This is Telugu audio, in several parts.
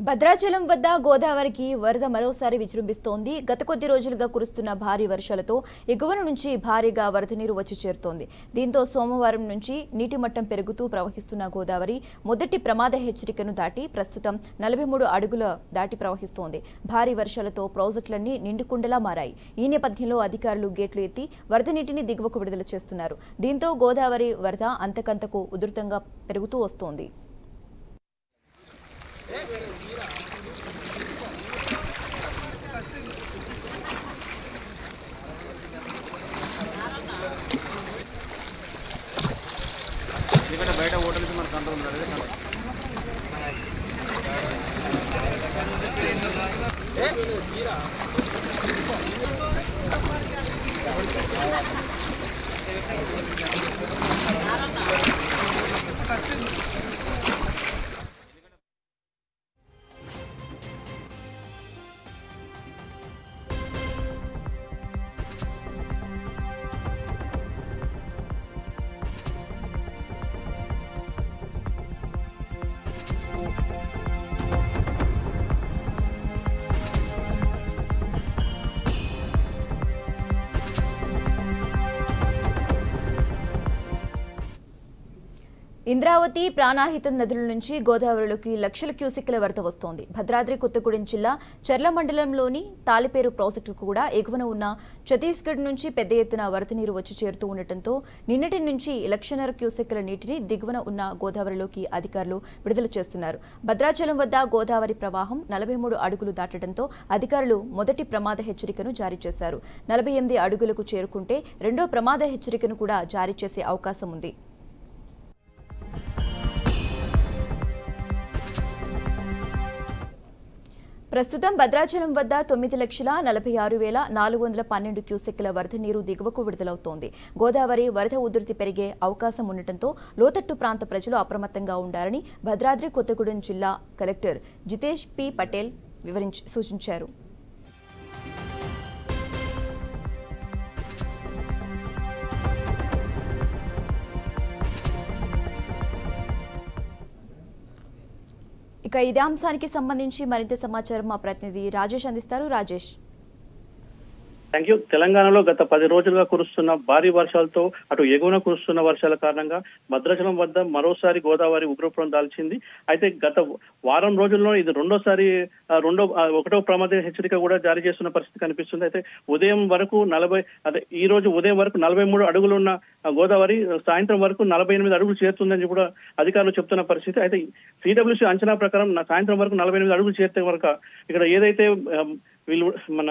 భద్రాచలం వద్ద గోదావరికి వరద మరోసారి విజృంభిస్తోంది. గత కొద్ది రోజులుగా కురుస్తున్న భారీ వర్షాలతో ఎగువన నుంచి భారీగా వరద నీరు వచ్చి చేరుతోంది. దీంతో సోమవారం నుంచి నీటి మట్టం పెరుగుతూ ప్రవహిస్తున్న గోదావరి మొదటి ప్రమాద హెచ్చరికను దాటి ప్రస్తుతం 43 అడుగుల దాటి ప్రవహిస్తోంది. భారీ వర్షాలతో ప్రాజెక్టులన్నీ నిండుకుండలా మారాయి. ఈ నేపథ్యంలో అధికారులు గేట్లు ఎత్తి వరద నీటిని దిగువకు విడుదల చేస్తున్నారు. దీంతో గోదావరి వరద అంతకంతకు ఉధృతంగా పెరుగుతూ వస్తోంది. బయట హోటల్కి మన కంట్రోల్ ఇంద్రావతి, ప్రాణాహితం నదుల నుంచి గోదావరిలోకి లక్షల క్యూసెక్ల వరద వస్తోంది. భద్రాద్రి కొత్తగూడెం జిల్లా చర్ల మండలంలోని తాలిపేరు ప్రాజెక్టుకు కూడా ఎగువన ఉన్న ఛత్తీస్గఢ్ నుంచి పెద్ద ఎత్తున వరద నీరు వచ్చి చేరుతూ ఉండటంతో నిన్నటి నుంచి 1,50,000 క్యూసెక్ల నీటిని దిగువన ఉన్న గోదావరిలోకి అధికారులు విడుదల చేస్తున్నారు. భద్రాచలం వద్ద గోదావరి ప్రవాహం 43 అడుగులు దాటడంతో అధికారులు మొదటి ప్రమాద హెచ్చరికను జారీ చేశారు. 48 అడుగులకు చేరుకుంటే రెండో ప్రమాద హెచ్చరికను కూడా జారీ చేసే అవకాశం ఉంది. ప్రస్తుతం భద్రాచలం వద్ద 9,46,412 క్యూసెక్ల వరద నీరు దిగువకు విడుదలవుతోంది. గోదావరి వరద ఉధృతి పెరిగే అవకాశం ఉండటంతో లోతట్టు ప్రాంత ప్రజలు అప్రమత్తంగా ఉండాలని భద్రాద్రి కొత్తగూడెం జిల్లా కలెక్టర్ జితేష్ పి పటేల్ సూచించారు. ఇక ఇదే అంశానికి సంబంధించి మరింత సమాచారం మా ప్రతినిధి రాజేష్ అందిస్తారు. Rajesh, thank you. తెలంగాణలో గత 10 రోజులుగా కురుస్తున్న భారీ వర్షాలతో అటు ఎగువన కురుస్తున్న వర్షాల కారణంగా భద్రాచలం వద్ద మరోసారి గోదావరి ఉగ్రరూపం దాల్చింది. అయితే గత వారం రోజుల్లో ఇది ఒకటో ప్రమాద హెచ్చరిక కూడా జారీ చేస్తున్న పరిస్థితి కనిపిస్తుంది. అయితే ఉదయం వరకు ఈ రోజు ఉదయం వరకు 43 అడుగులు ఉన్న గోదావరి సాయంత్రం వరకు 48 అడుగులు చేరుతుందని కూడా అధికారులు చెప్తున్న పరిస్థితి. అయితే సిడబ్ల్యూసీ అంచనా ప్రకారం సాయంత్రం వరకు 48 అడుగులు చేరితే వరకు ఇక్కడ ఏదైతే వీళ్ళు మన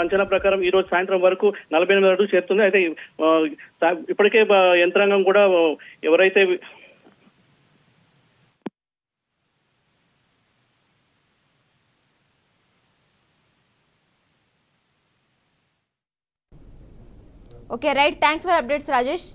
అంచనా ప్రకారం ఈ రోజు సాయంత్రం వరకు 48 అడుగులు చేరుతుంది. అయితే ఇప్పటికే యంత్రాంగం కూడా ఎవరైతే okay right, thanks for updates Rajesh.